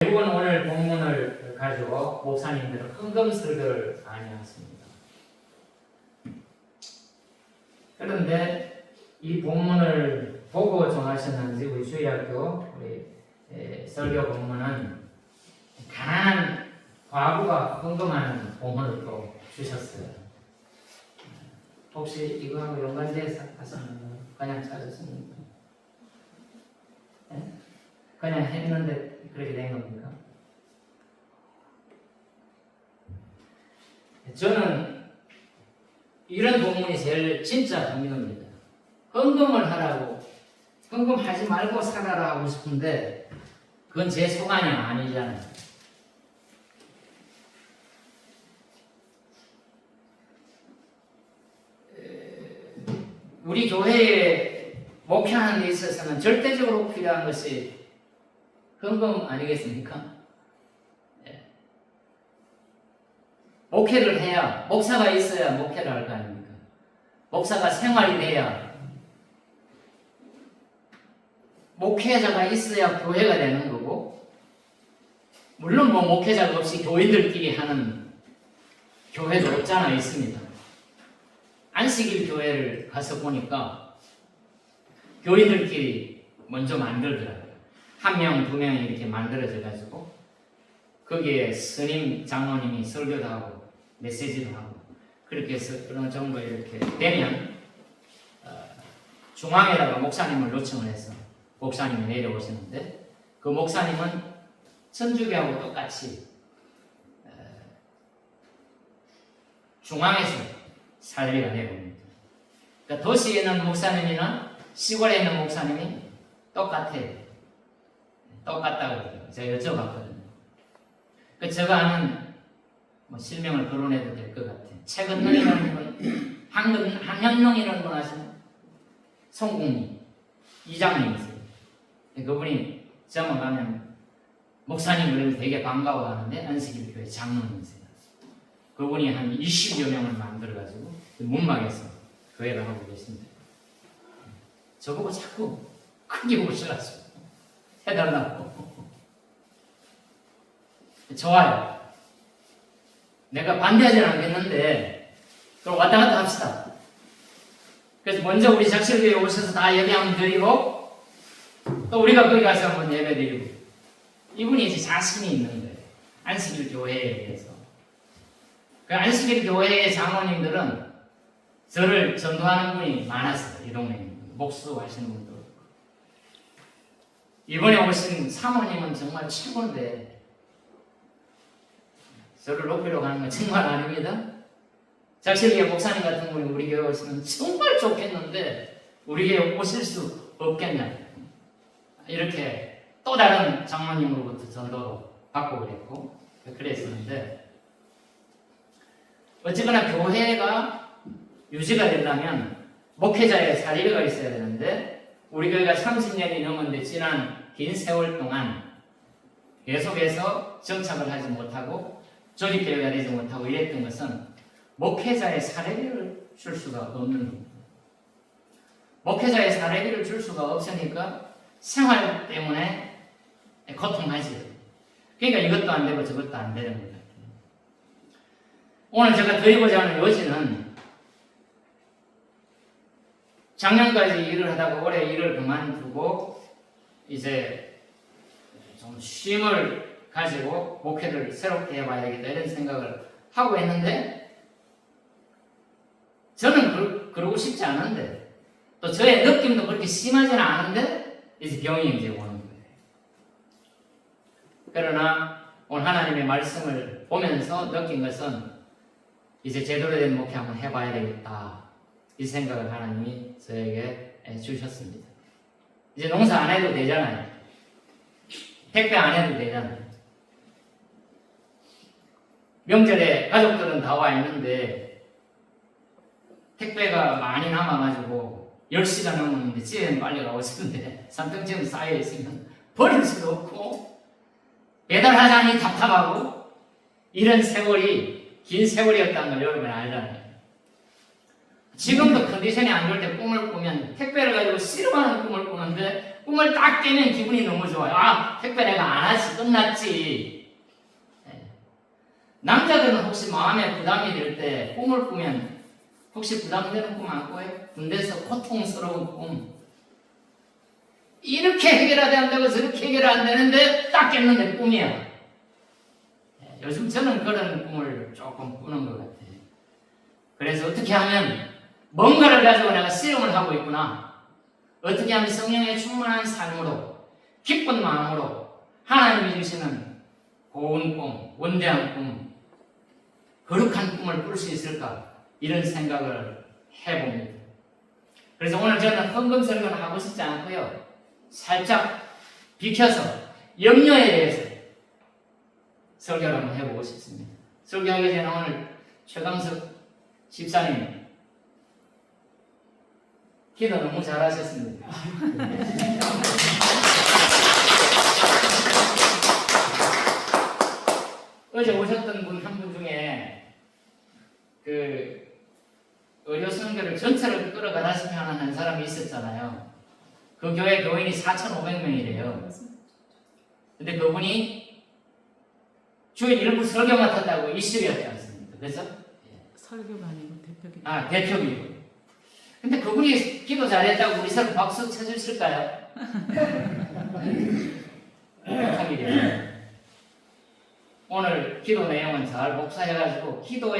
대부분 오늘 본문을 가지고 목사님들은 헌금설교를 많이 하십니다. 그런데 이 본문을 보고 정하셨는지 우리 주일학교 우리 설교 본문은 가난한 과부가 헌금하는 본문을 또 주셨어요. 혹시 이거하고 연관돼서 하셨나요? 그냥 찾으셨습니까? 네? 그냥 했는데 그렇게 된 겁니까? 저는 이런 본문이 제일 진짜 중요합니다. 헌금을 하라고, 헌금하지 말고 살아라 하고 싶은데 그건 제 소관이 아니잖아요. 우리 교회에 목회하는 데 있어서는 절대적으로 필요한 것이 헌금 아니겠습니까? 네. 목회를 해야, 목사가 있어야 목회를 할 거 아닙니까? 목사가 생활이 돼야, 목회자가 있어야 교회가 되는 거고, 물론 뭐 목회자가 없이 교인들끼리 하는 교회도 없잖아 있습니다. 안식일 교회를 가서 보니까 교인들끼리 먼저 만들더라고요. 한 명, 두 명이 이렇게 만들어져가지고 거기에 스님, 장로님이 설교도 하고 메시지도 하고 그렇게 해서 어느 정도 이렇게 되면 중앙에다가 목사님을 요청을 해서 목사님이 내려오시는데 그 목사님은 천주교하고 똑같이 중앙에서 살리가 내려옵니다. 그러니까 도시에 있는 목사님이나 시골에 있는 목사님이 똑같아요. 똑같다고 그래요. 제가 여쭤봤거든요. 그 제가 아는 뭐 실명을 거론해도 될 것 같아요. 최근능이라는 분, 한현농이라는 분 아시나요? 송국리 이장님이세요. 그분이 저만 가면 목사님을 되게 반가워하는데 안식일 교회 장로님이세요. 그분이 한 20여 명을 만들어가지고 문막에서 교회를 하고 계십니다. 저보고 자꾸 크게 웃으라서 해달라고. 좋아요. 내가 반대하지는 않겠는데 그럼 왔다 갔다 합시다. 그래서 먼저 우리 작실교회에 오셔서 다 예배 한번 드리고 또 우리가 거기 가서 한번 예배 드리고 이분이 이제 자신이 있는 거예요. 안식일 교회에 대해서. 그 안식일 교회의 장로님들은 저를 전도하는 분이 많았어요. 이 동네에. 목수 하시는 분도. 이번에 오신 사모님은 정말 최고인데 저를 높이려고 하는 건 정말 아닙니다. 작실교회 목사님 같은 분이 우리 교회 오시면 정말 좋겠는데 우리 교회 오실 수 없겠냐 이렇게 또 다른 장로님으로부터 전도도 받고 그랬고 그랬었는데 어쨌거나 교회가 유지가 되려면 목회자의 사리가 있어야 되는데 우리 교회가 30년이 넘었는데 지난 긴 세월 동안 계속해서 정착을 하지 못하고 조직교회가 되지 못하고 이랬던 것은 목회자의 사례비를 줄 수가 없는 겁니다. 목회자의 사례비를 줄 수가 없으니까 생활 때문에 고통하지. 그러니까 이것도 안 되고 저것도 안 되는 것 같아요. 오늘 제가 드리고자 하는 요지는 작년까지 일을 하다가 올해 일을 그만두고 이제 좀 쉼을 가지고 목회를 새롭게 해봐야 되겠다 이런 생각을 하고 있는데 저는 그러고 싶지 않은데 또 저의 느낌도 그렇게 심하지는 않은데 이제 병이 이제 오는 거예요. 그러나 오늘 하나님의 말씀을 보면서 느낀 것은 이제 제대로 된 목회 한번 해봐야 되겠다 이 생각을 하나님이 저에게 주셨습니다. 이제 농사 안 해도 되잖아요. 택배 안 해도 되잖아요. 명절에 가족들은 다 와 있는데 택배가 많이 남아가지고 10시간 넘었는데 집에는 빨리 가고 싶은데 산등증 쌓여있으면 버릴 수도 없고 배달하자니 답답하고 이런 세월이 긴 세월이었다는 걸 여러분 알잖아요. 지금도 컨디션이 안 좋을 때 꿈을 꾸면 택배를 가지고 씨름하는 꿈을 꾸는데 꿈을 딱 깨면 기분이 너무 좋아요. 아, 택배 내가 안 하지, 끝났지. 남자들은 혹시 마음에 부담이 될 때 꿈을 꾸면 혹시 부담되는 꿈 안 꿔요? 군대에서 고통스러운 꿈. 이렇게 해결해야 된다고 저렇게 해결 안 되는데 딱 깼는데 꿈이야. 요즘 저는 그런 꿈을 조금 꾸는 것 같아요. 그래서 어떻게 하면 뭔가를 가지고 내가 실험을 하고 있구나. 어떻게 하면 성령의 충만한 삶으로 기쁜 마음으로 하나님이 주시는 고운 꿈, 원대한 꿈, 거룩한 꿈을 꿀 수 있을까? 이런 생각을 해봅니다. 그래서 오늘 저는 헌금 설교는 하고 싶지 않고요. 살짝 비켜서 염려에 대해서 설교를 한번 해보고 싶습니다. 설교하기 전에 오늘 최강석 집사님 기도 너무 잘하셨습니다. 어제 오셨던 분 한 분 중에 그 의료 선교를 전체를 끌어가다시피 하는 한 사람이 있었잖아요. 그 교회 교인이 4,500명이래요. 근데 그분이 주일 일부 설교 맡았다고 이슈였지 않습니까? 그래서 설교가 아니고 대표기도. 아, 대표기도. 근데 그분이 기도 잘했다고 우리 서로 박수 쳐주실까요? 오늘 기도 내용은 잘 복사해가지고 기도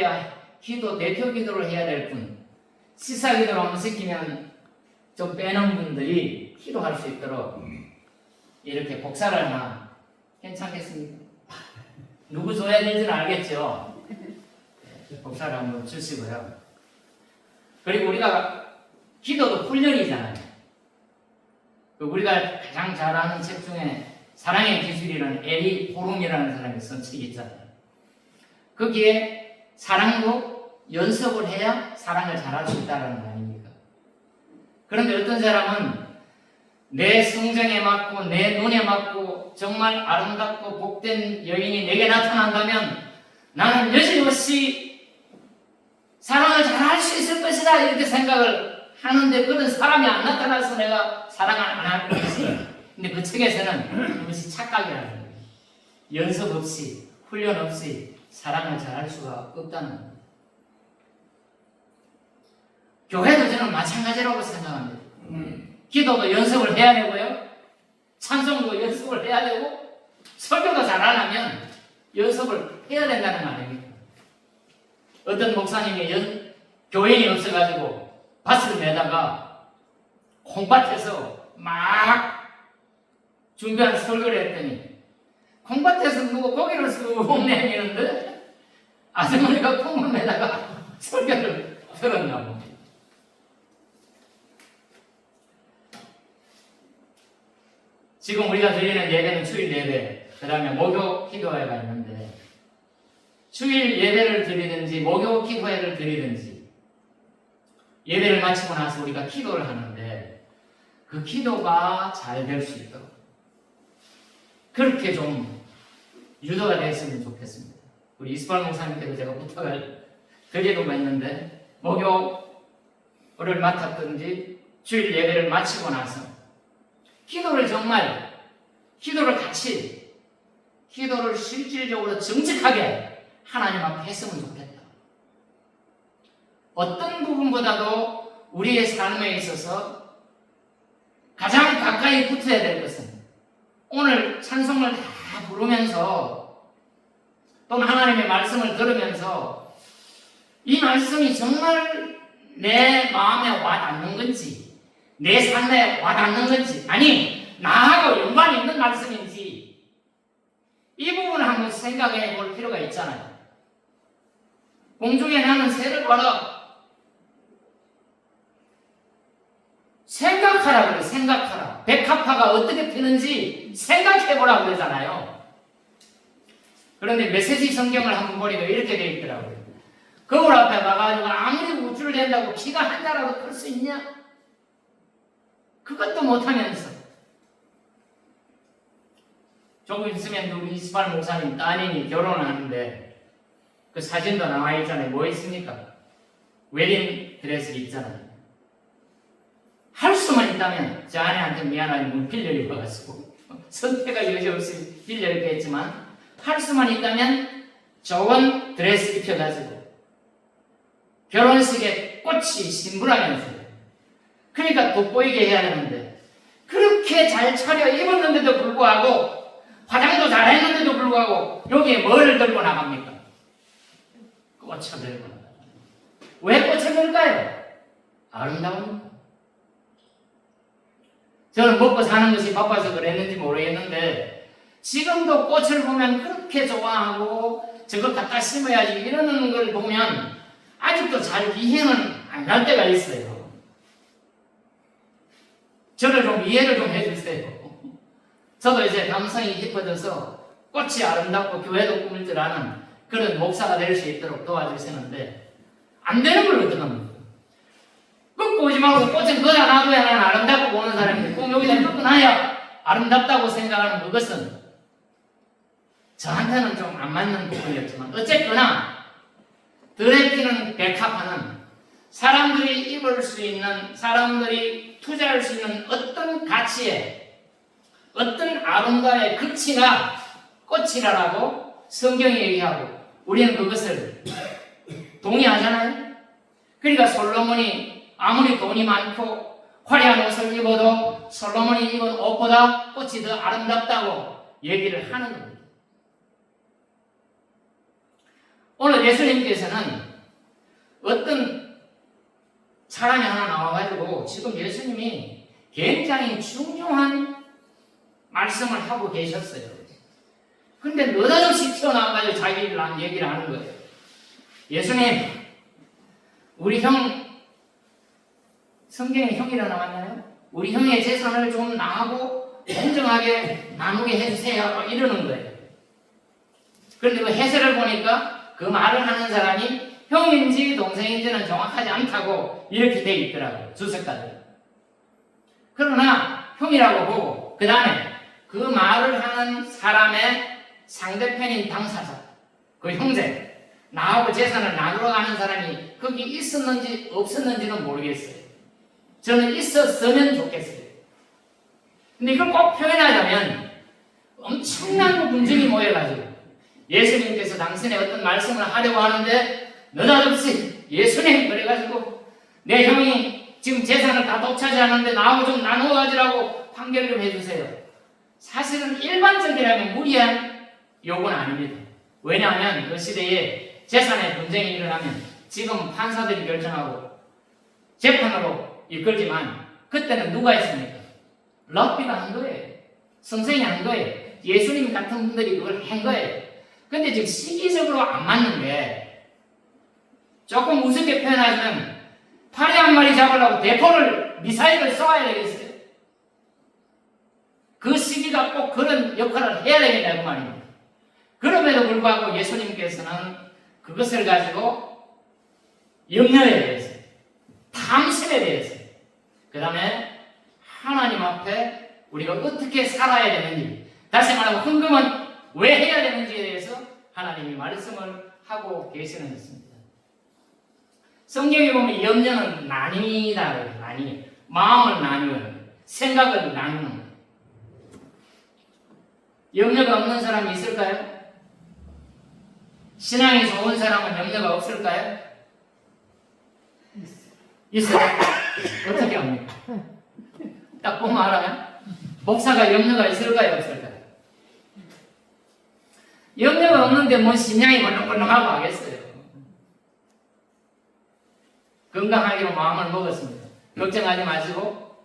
대표 기도를 해야 될 분, 시사 기도를 한번 시키면 좀 빼는 분들이 기도할 수 있도록 이렇게 복사를 하나 괜찮겠습니까? 누구 줘야 될지는 알겠죠? 복사를 한번 주시고요. 그리고 우리가 기도도 훈련이잖아요. 우리가 가장 잘 아는 책 중에 사랑의 기술이라는 에리 포룸이라는 사람이 쓴 책이 있잖아요. 거기에 사랑도 연습을 해야 사랑을 잘할 수 있다는 거 아닙니까? 그런데 어떤 사람은 내 성정에 맞고 내 눈에 맞고 정말 아름답고 복된 여인이 내게 나타난다면 나는 여지없이 사랑을 잘할 수 있을 것이다 이렇게 생각을 하는데 그런 사람이 안 나타나서 내가 사랑을 안 할 것이지. 근데 그 책에서는 그것이 착각이라는 거예요. 연습 없이 훈련 없이 사랑을 잘할 수가 없다는 거예요. 교회도 저는 마찬가지라고 생각합니다. 기도도 연습을 해야 되고요. 찬송도 연습을 해야 되고 설교도 잘하려면 연습을 해야 된다는 거 아닙니까? 어떤 목사님이 교인이 없어가지고 밭을 매다가 콩밭에서 막 준비한 설교를 했더니 콩밭에서 누구 고기를 쑥 내미는데 아주머니가 콩을 매다가 설교를 들었나 봅니다. 지금 우리가 드리는 예배는 주일 예배, 그 다음에 목요 기도회가 있는데 주일 예배를 드리든지 목요 기도회를 드리든지 예배를 마치고 나서 우리가 기도를 하는데 그 기도가 잘 될 수 있도록 그렇게 좀 유도가 됐으면 좋겠습니다. 우리 이스팔 목사님께도 제가 부탁을 드리려고 했는데 목요를 맡았든지 주일 예배를 마치고 나서 기도를 정말 기도를 실질적으로 정직하게 하나님 앞에 했으면 좋겠다. 어떤 부분보다도 우리의 삶에 있어서 가장 가까이 붙어야 될 것은 오늘 찬송을 다 부르면서 또는 하나님의 말씀을 들으면서 이 말씀이 정말 내 마음에 와닿는 건지 내 삶에 와닿는 건지 아니 나하고 연관이 있는 말씀인지 이 부분을 한번 생각해 볼 필요가 있잖아요. 공중에 나는 새를 봐라. 생각하라 그래. 생각하라. 백합화가 어떻게 피는지 생각해보라 그러잖아요. 그런데 메시지 성경을 한번 보니까 이렇게 되어 있더라고요. 거울 앞에 가가지고 아무리 우쭐 댄다고 키가 한 자라도 클 수 있냐? 그것도 못하면서 조금 있으면 우리 이스팔 목사님 따님이 결혼하는데 그 사진도 나와 있잖아요. 뭐 있습니까? 웨딩 드레스 있잖아요. 할 수만 있다면 저 아내한테 미안하게 물 빌려 입어가지고 선택할 여지 없이 빌려 입게 했지만 할 수만 있다면 좋은 드레스 입혀가지고 결혼식에 꽃이 신부라면서요. 그러니까 돋보이게 해야 되는데 그렇게 잘 차려 입었는데도 불구하고 화장도 잘했는데도 불구하고 여기에 뭘 들고 나갑니까? 꽃을 들고 나가요. 왜 꽃을 들까요? 아름다우니까. 저는 먹고 사는 것이 바빠서 그랬는지 모르겠는데 지금도 꽃을 보면 그렇게 좋아하고 저거 갖다 심어야지 이러는 걸 보면 아직도 잘 이해는 안 갈 때가 있어요. 저를 좀 이해를 좀 해주세요. 저도 이제 감성이 깊어져서 꽃이 아름답고 교회도 꾸밀 줄 아는 그런 목사가 될 수 있도록 도와주시는데 안 되는 걸 어떡합니까? 꺾고 오지 말고 꽃은 거기다 놔둬야 나는 아름답고 보는 사람인데 꼭 여기다 꺾고 놔야 아름답다고 생각하는 그것은 저한테는 좀 안 맞는 부분이었지만 어쨌거나 드레키는 백합화는 사람들이 입을 수 있는, 사람들이 투자할 수 있는 어떤 가치에, 어떤 아름다움의 극치가 꽃이라고 성경이 얘기하고 우리는 그것을 동의하잖아요. 그러니까 솔로몬이 아무리 돈이 많고 화려한 옷을 입어도 솔로몬이 입은 옷보다 꽃이 더 아름답다고 얘기를 하는 겁니다. 오늘 예수님께서는 어떤 사람이 하나 나와가지고 지금 예수님이 굉장히 중요한 말씀을 하고 계셨어요. 근데 느닷없이 튀어나와가지고 자기 얘기를 하는 거예요. 예수님, 우리 형, 성경에 형이라 나왔나요? 우리 형의 재산을 좀 나하고 공정하게 나누게 해주세요. 이러는 거예요. 그런데 그 해설을 보니까 그 말을 하는 사람이 형인지 동생인지는 정확하지 않다고 이렇게 돼 있더라고요. 주석가들. 그러나 형이라고 보고 그 다음에 그 말을 하는 사람의 상대편인 당사자, 그 형제, 나하고 재산을 나누러 가는 사람이 거기 있었는지 없었는지는 모르겠어요. 저는 있었으면 좋겠어요. 근데 이걸 꼭 표현하자면 엄청난 분쟁이 모여가지고 예수님께서 당신의 어떤 말씀을 하려고 하는데 느닷없이 예수님 그래가지고 내 형이 지금 재산을 다 독차지하는데 나하고 좀 나누어 가지라고 판결 좀 해주세요. 사실은 일반적이라면 무리한 요구는 아닙니다. 왜냐하면 그 시대에 재산의 분쟁이 일어나면 지금 판사들이 결정하고 재판으로 이끌지만 그때는 누가 했습니까? 럭비가 한 거예요. 선생이 한 거예요. 예수님 같은 분들이 그걸 한 거예요. 근데 지금 시기적으로 안 맞는 게 조금 우습게 표현하자면 파리 한 마리 잡으려고 대포를 미사일을 쏘아야 되겠어요. 그 시기가 꼭 그런 역할을 해야 되겠다 그 말입니다. 그럼에도 불구하고 예수님께서는 그것을 가지고 염려에 대해서, 탐심에 대해서, 그 다음에 하나님 앞에 우리가 어떻게 살아야 되는지, 다시 말하면 헌금은 왜 해야 되는지에 대해서 하나님이 말씀을 하고 계시는 것입니다. 성경에 보면 염려는 나뉘다, 나뉘, 마음을 나누는, 생각을 나누는 거예요. 염려가 없는 사람이 있을까요? 신앙이 좋은 사람은 염려가 없을까요? 있어요. 어떻게 합니까? 딱 보면 알아요? 목사가 염려가 있을까요? 없을까요? 염려가 없는데 뭔 심장이 벌렁벌렁하고 하겠어요. 건강하기로 마음을 먹었습니다. 걱정하지 마시고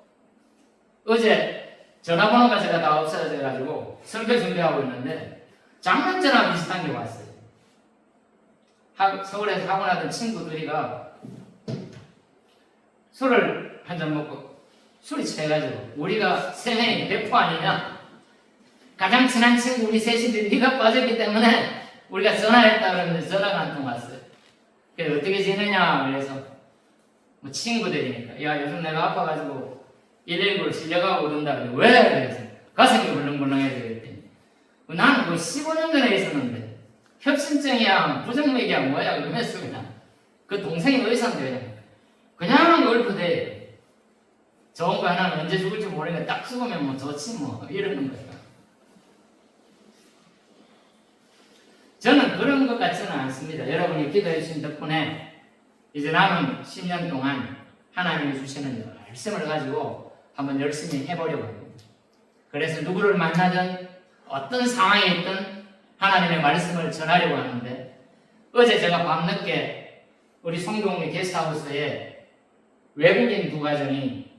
어제 전화번호가 제가 다 없어져가지고 설교 준비하고 있는데 장난전화 비슷한 게 왔어요. 서울에서 학원하던 친구들이가 술을 한잔 먹고 술이 취해가지고 우리가 세 명이 배포 아니냐? 가장 친한 친구 우리 셋인데 네가 빠졌기 때문에 우리가 전화했다 그러는데 전화가 한 통 왔어요. 그래서 어떻게 지내냐? 그래서 뭐 친구들이니까 야 요즘 내가 아파가지고 119를 실려가고 오던다. 왜? 그래서 가슴이 물렁물렁해져 그랬더니 나는 그 15년 전에 있었는데 협심증이야 부정맥이야 뭐야 그러면서 그냥 그 동생이 의사인데 그냥 골프대 좋은 거 하나는 언제 죽을지 모르니까 딱 죽으면 뭐 좋지 뭐 이러는 거예요. 저는 그런 것 같지는 않습니다. 여러분이 기도해 주신 덕분에 이제 남은 10년 동안 하나님이 주시는 말씀을 가지고 한번 열심히 해보려고 합니다. 그래서 누구를 만나든 어떤 상황에 있든 하나님의 말씀을 전하려고 하는데, 어제 제가 밤늦게 우리 송동리 게스트하우스에 외국인 두 가정이,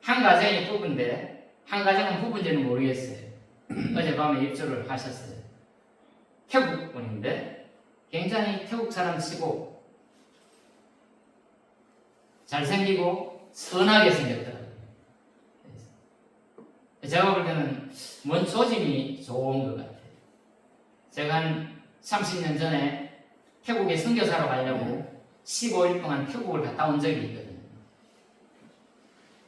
한 가정이 부부인데 한 가정은 부부인지는 모르겠어요. 어제 밤에 입주를 하셨어요. 태국 분인데 굉장히 태국 사람 치고 잘생기고 선하게 생겼더라고요. 제가 볼 때는 뭔 조짐이 좋은 것 같아요. 제가 한 30년 전에 태국에 선교사로 가려고 15일 동안 태국을 갔다 온 적이 있거든요.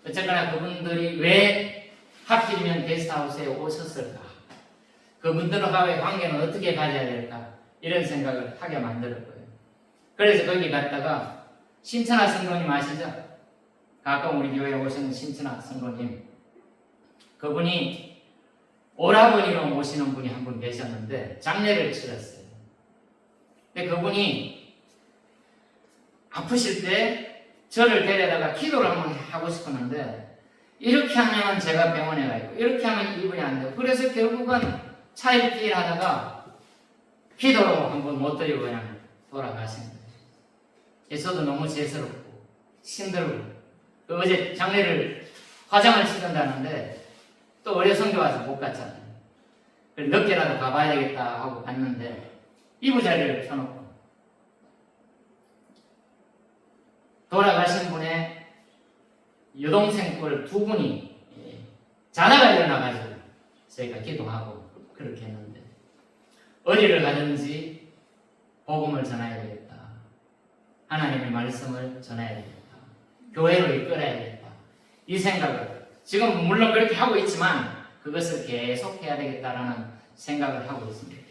어쨌거나 그분들이 왜 하필이면 게스트하우스에 오셨을까? 그분들과의 관계는 어떻게 가져야 될까? 이런 생각을 하게 만들었고요. 그래서 거기 갔다가 신천하 성도님 아시죠? 가끔 우리 교회에 오시는 신천하 성도님, 그분이 오라버니로 모시는 분이 한 분 계셨는데 장례를 치렀어요. 근데 그분이 아프실 때 저를 데려다가 기도를 한번 하고 싶었는데, 이렇게 하면 제가 병원에 가 있고 이렇게 하면 이분이 안 되고, 그래서 결국은 차일피일 하다가 기도로 한번 못 드리고 그냥 돌아가신 거예요. 저도 너무 죄스럽고 힘들고, 어제 장례를 화장을 치른다는데 또 어려 성교 와서 못 갔잖아요. 그래서 늦게라도 가봐야 되겠다 하고 갔는데 이부자리를 펴놓고 돌아가신 분의 여동생 뻘 두 분이 자다가 일어나가지고 저희가 기도하고 그렇게 했는데, 어디를 가든지 복음을 전해야 되겠다, 하나님의 말씀을 전해야 되겠다, 교회로 이끌어야 되겠다, 이 생각을 지금 물론 그렇게 하고 있지만 그것을 계속 해야 되겠다라는 생각을 하고 있습니다.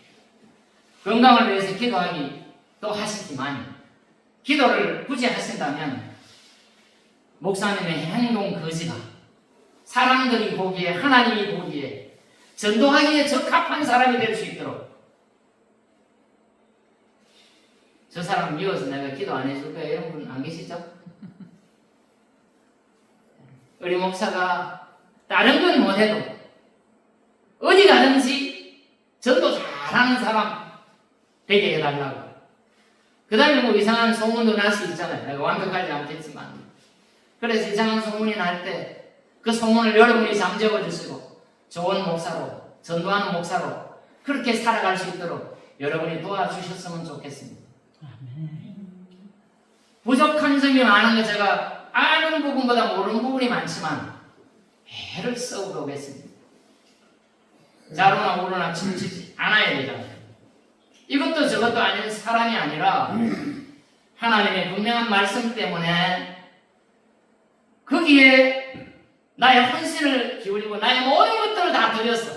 건강을 위해서 기도하기 또 하시지만, 기도를 굳이 하신다면 목사님의 행동 거지가 사람들이 보기에, 하나님이 보기에 전도하기에 적합한 사람이 될 수 있도록, 저 사람 미워서 내가 기도 안 해줄 거야 이런 분 안 계시죠? 우리 목사가 다른 건 못해도 어디 가든지 전도 잘하는 사람 되게 해달라고. 그 다음에 뭐 이상한 소문도 날 수 있잖아요. 내가 완벽하지 않겠지만. 그래서 이상한 소문이 날 때 그 소문을 여러분이 잠재워 주시고 좋은 목사로, 전도하는 목사로 그렇게 살아갈 수 있도록 여러분이 도와주셨으면 좋겠습니다. 부족한 점이 많은 거 제가 아는 부분보다 모르는 부분이 많지만 애를 써보겠습니다. 자로나 오로나 춤추지 않아야 되잖아요. 이것도 저것도 아닌 사람이 아니라 하나님의 분명한 말씀 때문에 거기에 나의 헌신을 기울이고 나의 모든 것들을 다 들여서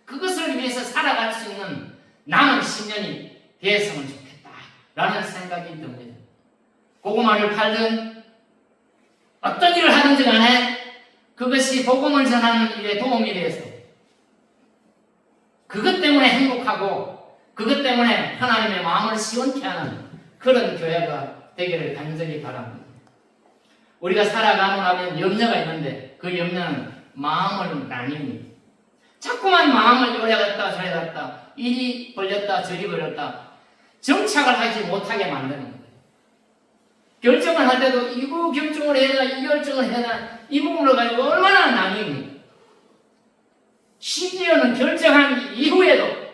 그것을 위해서 살아갈 수 있는 남은 10년이 되었으면 좋겠다라는 생각이 듭니다. 고구마를 팔든 어떤 일을 하든지 간에 그것이 복음을 전하는 일에 도움이 되어서 그것 때문에 행복하고 그것 때문에 하나님의 마음을 시원케 하는 그런 교회가 되기를 간절히 바랍니다. 우리가 살아가고 나면 염려가 있는데 그 염려는 마음을 나뉩니다. 자꾸만 마음을 요래 갔다 저래 갔다 이리 벌렸다 저리 벌렸다 정착을 하지 못하게 만드는 거예요. 결정을 할 때도 이거 결정을 해야 되나 이 결정을 해야 되나 이 부분을 가지고 얼마나 나뉩니까? 심지어는 결정한 이후에도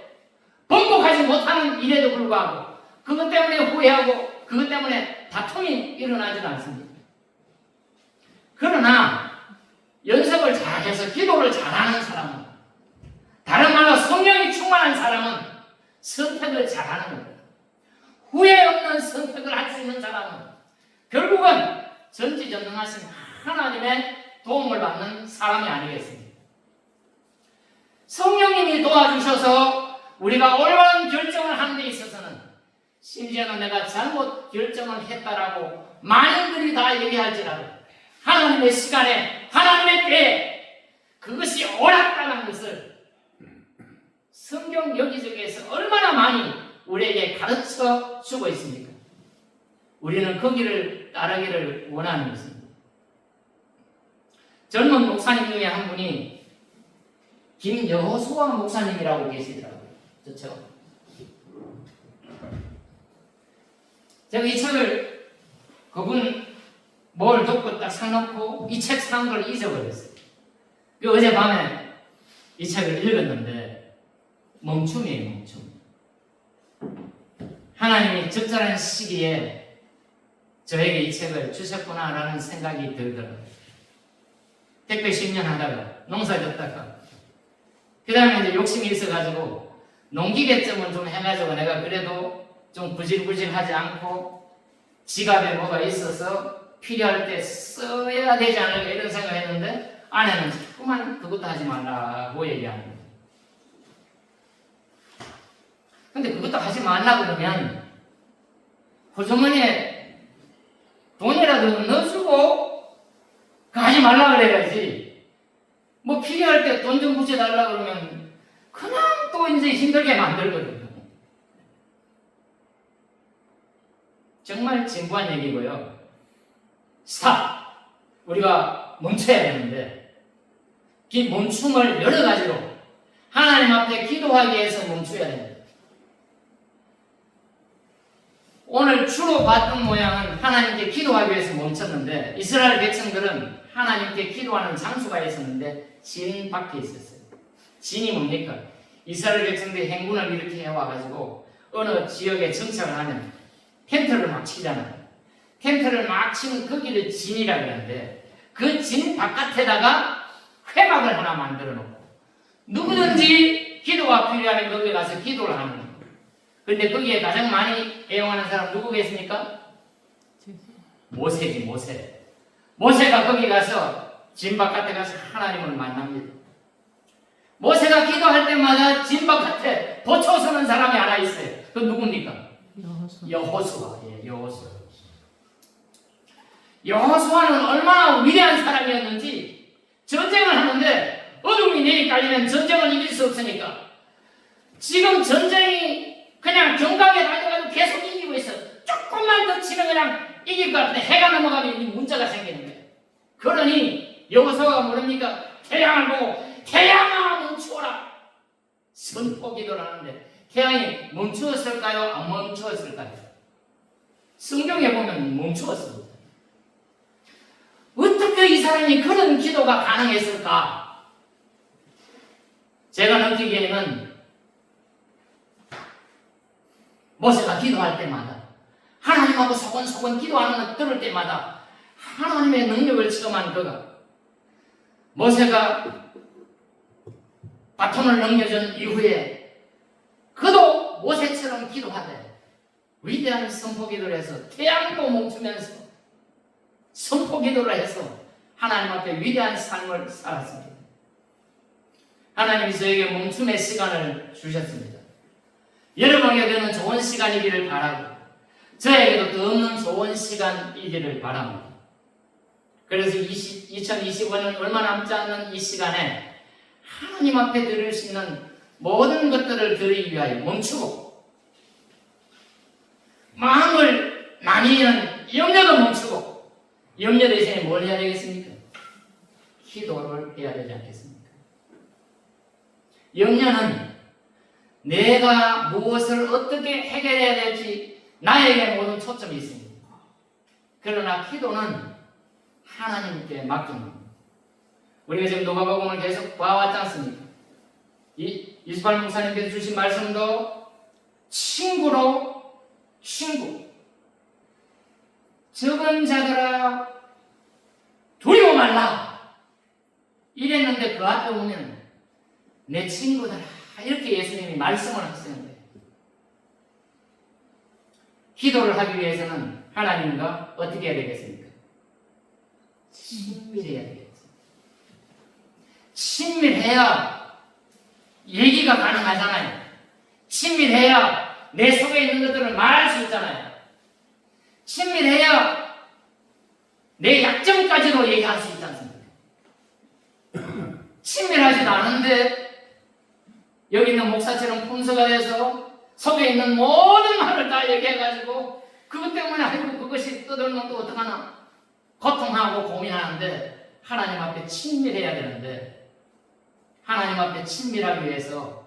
번복하지 못하는 일에도 불구하고 그것 때문에 후회하고 그것 때문에 다툼이 일어나지는 않습니다. 그러나 연습을 잘해서 기도를 잘하는 사람은, 다른 말로 성령이 충만한 사람은 선택을 잘하는 겁니다. 후회 없는 선택을 할 수 있는 사람은 결국은 전지전능하신 하나님의 도움을 받는 사람이 아니겠습니까? 성령님이 도와주셔서 우리가 올바른 결정을 하는 데 있어서는, 심지어는 내가 잘못 결정을 했다라고 많은 분들이 다 얘기할지라도 하나님의 시간에 하나님의 때에 그것이 옳았다는 것을 성경 여기저기에서 얼마나 많이 우리에게 가르쳐 주고 있습니까? 우리는 거기를 따르기를 원하는 것입니다. 젊은 목사님 중에 한 분이 김여호수아 목사님이라고 계시더라고요. 그렇죠? 제가 이 책을 그분 뭘 듣고 딱 사놓고 이 책 산 걸 잊어버렸어요. 어젯밤에 이 책을 읽었는데 멈춤이에요, 멈춤. 하나님이 적절한 시기에 저에게 이 책을 주셨구나라는 생각이 들더라고요. 택배 10년 하다가 농사 졌다가 그 다음에 이제 욕심이 있어가지고 농기계점은 좀 해가지고 내가 그래도 좀 구질구질하지 않고 지갑에 뭐가 있어서 필요할 때 써야 되지 않을까 이런 생각했는데 아내는 자꾸만 그것도 하지 말라고 얘기하는 거예요. 근데 그것도 하지 말라 그러면 호주머니에 돈이라도 넣어주고 하지 말라 그래야지. 뭐 필요할 때 돈 좀 붙여달라 그러면 그냥 또 이제 힘들게 만들거든요. 정말 진부한 얘기고요. 스탑! 우리가 멈춰야 되는데 이 멈춤을 여러 가지로 하나님 앞에 기도하기 위해서 멈춰야 됩니다. 오늘 주로 봤던 모양은 하나님께 기도하기 위해서 멈췄는데 이스라엘 백성들은 하나님께 기도하는 장소가 있었는데 진 밖에 있었어요. 진이 뭡니까? 이스라엘 백성들이 행군을 이렇게 해와가지고 어느 지역에 정착을 하면 텐트를 막 치잖아요. 텐트를 막 치면 거기를 진이라고 하는데 그 진 바깥에다가 회막을 하나 만들어 놓고 누구든지 기도가 필요하면 거기에 가서 기도를 하는 거예요. 그런데 거기에 가장 많이 애용하는 사람 누구 계십니까? 모세지, 모세. 모세가 거기 가서 진 바깥에 가서 하나님을 만납니다. 모세가 기도할 때마다 진 바깥에 도쳐서는 사람이 하나 있어요. 그 누굽니까? 여호수아. 예, 여호수아. 여호수아는 얼마나 위대한 사람이었는지 전쟁을 하는데 어둠이 내리 깔리면 전쟁을 이길 수 없으니까 지금 전쟁이 그냥 경각에 달려가지고 계속 이기고 있어. 조금만 더 치면 그냥 이길 것 같은데 해가 넘어가면 이 문제가 생기는 거예요. 그러니 여호수아가 모릅니까? 태양을 보고 태양아 멈추어라. 선포 기도를 하는데 태양이 멈추었을까요? 안 멈추었을까요? 성경에 보면 멈추었습니다. 어떻게 이 사람이 그런 기도가 가능했을까? 제가 느끼기에는 모세가 기도할 때마다 하나님하고 소곤소곤 기도하는 걸 들을 때마다 하나님의 능력을 체험한 그가 모세가 바톤을 넘겨준 이후에 그도 모세처럼 기도하되 위대한 선포 기도를 해서 태양도 멈추면서 선포 기도를 해서 하나님 앞에 위대한 삶을 살았습니다. 하나님이 저에게 멈춤의 시간을 주셨습니다. 여러분에게는 좋은 시간이기를 바라고 저에게도 더 없는 좋은 시간이기를 바랍니다. 그래서 2025년 얼마 남지 않는 이 시간에 하나님 앞에 드릴 수 있는 모든 것들을 드리기 위하여 멈추고 마음을 나뉘는 염려도 멈추고 염려 대신에 뭘 해야 되겠습니까? 기도를 해야 되지 않겠습니까? 염려는 내가 무엇을 어떻게 해결해야 될지 나에게 모든 초점이 있습니다. 그러나 기도는 하나님께 맡깁니다. 우리가 지금 누가복음을 계속 봐왔지 않습니까? 이스팔 목사님께서 주신 말씀도 친구로 친구. 적은 자들아 두려워 말라 이랬는데 그 앞에 오면 내 친구들아 이렇게 예수님이 말씀을 하시는 거예요. 기도를 하기 위해서는 하나님과 어떻게 해야 되겠습니까? 친밀해야 되겠습니다. 친밀해야 얘기가 가능하잖아요. 친밀해야 내 속에 있는 것들을 말할 수 있잖아요. 친밀해야 내 약점까지도 얘기할 수 있지 않습니까? 친밀하지도 않은데 여기 있는 목사처럼 품수가 돼서 속에 있는 모든 말을 다 얘기해가지고 그것 때문에 아이고 그것이 떠들면 또 어떡하나 고통하고 고민하는데 하나님 앞에 친밀해야 되는데 하나님 앞에 친밀하기 위해서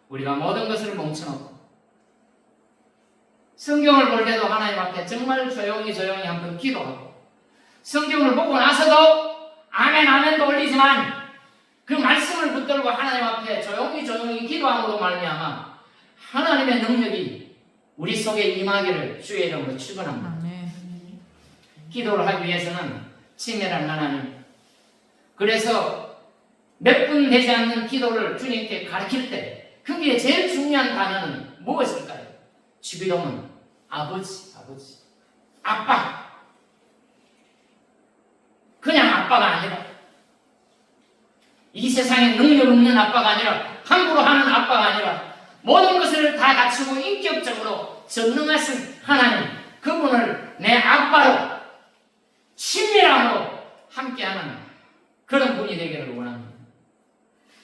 우리가 모든 것을 멈춰놓고 성경을 볼 때도 하나님 앞에 정말 조용히 한번 기도하고 성경을 보고 나서도 아멘 아멘도 올리지만 그 말씀을 붙들고 하나님 앞에 조용히 기도함으로 말미암아 하나님의 능력이 우리 속에 임하기를 주의 이름으로 축원합니다. 아멘. 기도를 하기 위해서는 친밀한 하나님. 그래서 몇 분 되지 않는 기도를 주님께 가르칠 때 거기에 제일 중요한 단어는 무엇일까요? 주기도문 아버지, 아빠. 그냥 아빠가 아니라 이 세상에 능력 없는 아빠가 아니라 함부로 하는 아빠가 아니라 모든 것을 다 갖추고 인격적으로 전능하신 하나님 그분을 내 아빠로 친밀함으로 함께하는 그런 분이 되기를 원합니다.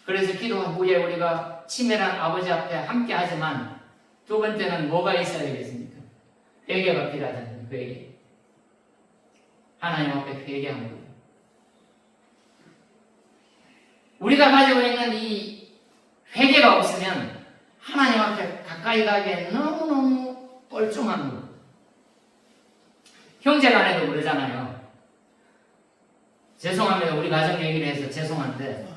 그래서 기도 후에 우리가 친밀한 아버지 앞에 함께하지만 두 번째는 뭐가 있어야 되겠습니까? 회개가 필요하다는 회개. 하나님 앞에 회개하는 거예요. 우리가 가지고 있는 이 회개가 없으면 하나님 앞에 가까이 가기에 너무너무 뻘쭘한 거. 형제간에도 그러잖아요. 죄송합니다. 우리 가정 얘기를 해서 죄송한데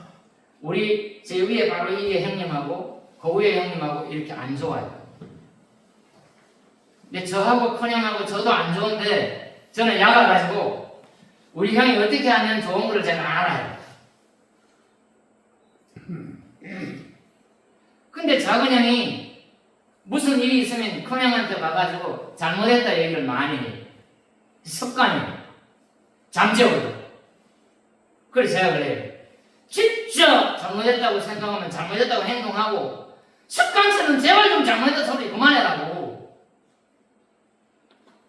우리 제 위에 바로 이 형님하고 그 위에 형님하고 이렇게 안 좋아요. 근데 저하고 큰형하고 저도 안 좋은데 저는 약아가지고 우리 형이 어떻게 하면 좋은 걸 제가 알아요. 근데 작은 형이 무슨 일이 있으면 큰 형한테 가가지고 잘못했다 얘기를 많이 해요. 습관이에요. 잠재워요. 그래서 제가 그래요. 진짜 잘못했다고 생각하면 잘못했다고 행동하고 습관처럼 제발 좀 잘못했다 소리 그만해라고.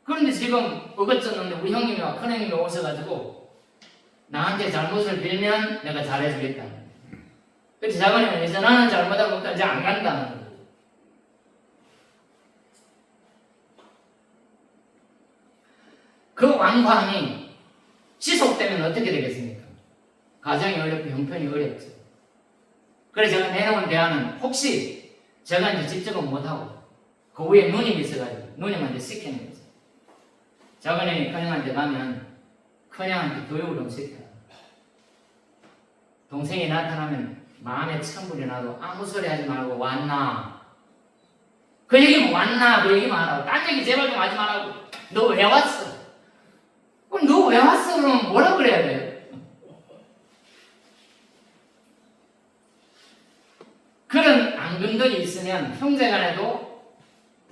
그런데 지금 어긋졌는데 우리 형님이와 큰형님이 오셔가지고 나한테 잘못을 빌면 내가 잘해주겠다. 그래서 작은 형은 이제 나는 잘못하고 이제 안 간다는 거예요. 그 완강이 지속되면 어떻게 되겠습니까? 가정이 어렵고 형편이 어렵죠. 그래서 제가 내놓은 대안은 혹시 제가 이제 직접은 못하고 그 위에 누님이 있어가지고 누님한테 시키는 거죠. 작은 형이 큰형한테 가면 큰형한테 교육을 좀 시켜요. 동생이 나타나면 마음에 천불이 나도 아무 소리 하지 말고 왔나? 그 얘기면 왔나? 그 얘기만 하라고. 딴 얘기 제발 좀 하지 말라고. 너 왜 왔어? 그럼 너 왜 왔어? 그러면 뭐라 그래야 돼요? 그런 앙금들이 있으면 형제간에도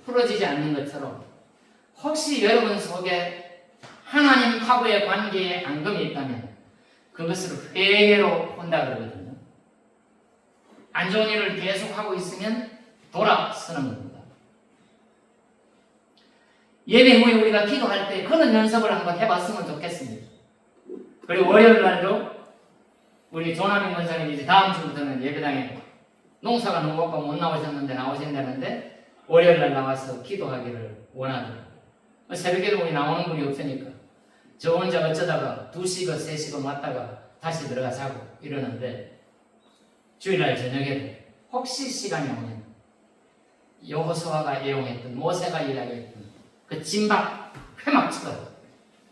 풀어지지 않는 것처럼 혹시 여러분 속에 하나님하고의 관계에 앙금이 있다면 그것을 회개로 본다 그러거든요. 안 좋은 일을 계속하고 있으면 돌아서는 겁니다. 예배 후에 우리가 기도할 때 그런 연습을 한번 해봤으면 좋겠습니다. 그리고 월요일 날도 우리 조남인 권사님이 이제 다음 주부터는 예배당에 농사가 너무 없고 못 나오셨는데 나오신다는데 월요일 날 나와서 기도하기를 원하더라고요. 새벽에도 우리 나오는 분이 없으니까 저 혼자 어쩌다가 2시간 3시간 왔다가 다시 들어가 자고 이러는데 주일날 저녁에도 혹시 시간이 오면 여호수아가 애용했던 모세가 이야기했던 그 진박 회막처럼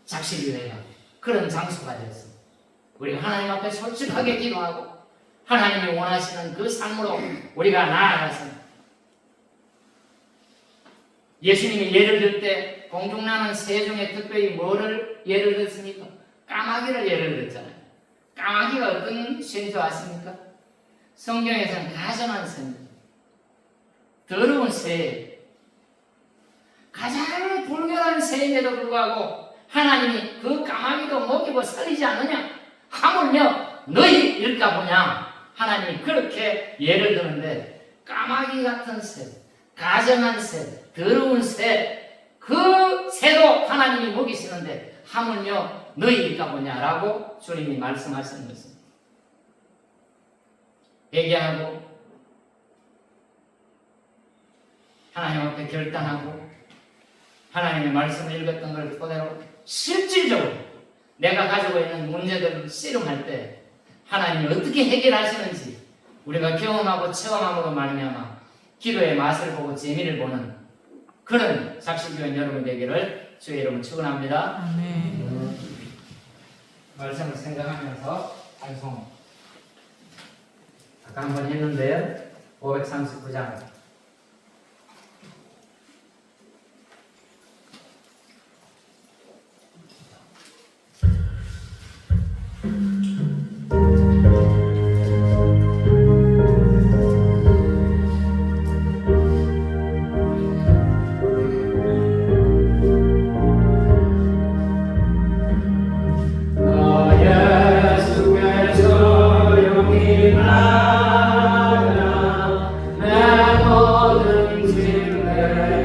작실교회가 그런 장소가 되었어. 우리 하나님 앞에 솔직하게 기도하고 하나님이 원하시는 그 삶으로 우리가 나아가서 예수님이 예를 들 때 공중나는 새 중에 특별히 뭐를 예를 들습니까? 까마귀를 예를 들었잖아요. 까마귀가 어떤 새인 줄 아십니까? 성경에서는 가증한 새입니다. 더러운 새. 가장 불결한 새임에도 불구하고 하나님이 그 까마귀도 먹이고 살리지 않느냐? 하물며 너희 일까 보냐? 하나님이 그렇게 예를 드는데 까마귀 같은 새, 가증한 새, 더러운 새, 그 새도 하나님이 먹이시는데 하물며 너희 일까 보냐라고 주님이 말씀하시는 것입니다. 회개하고 하나님 앞에 결단하고 하나님의 말씀을 읽었던 걸 토대로 실질적으로 내가 가지고 있는 문제들을 씨름할 때 하나님이 어떻게 해결하시는지 우리가 경험하고 체험함으로 말미암아 기도의 맛을 보고 재미를 보는 그런 작실교원 여러분 되기를 주의 이름으로 축원합니다. 아멘. 말씀을 생각하면서 찬송 아까 한번 했는데요. 539장 내 모든 짐을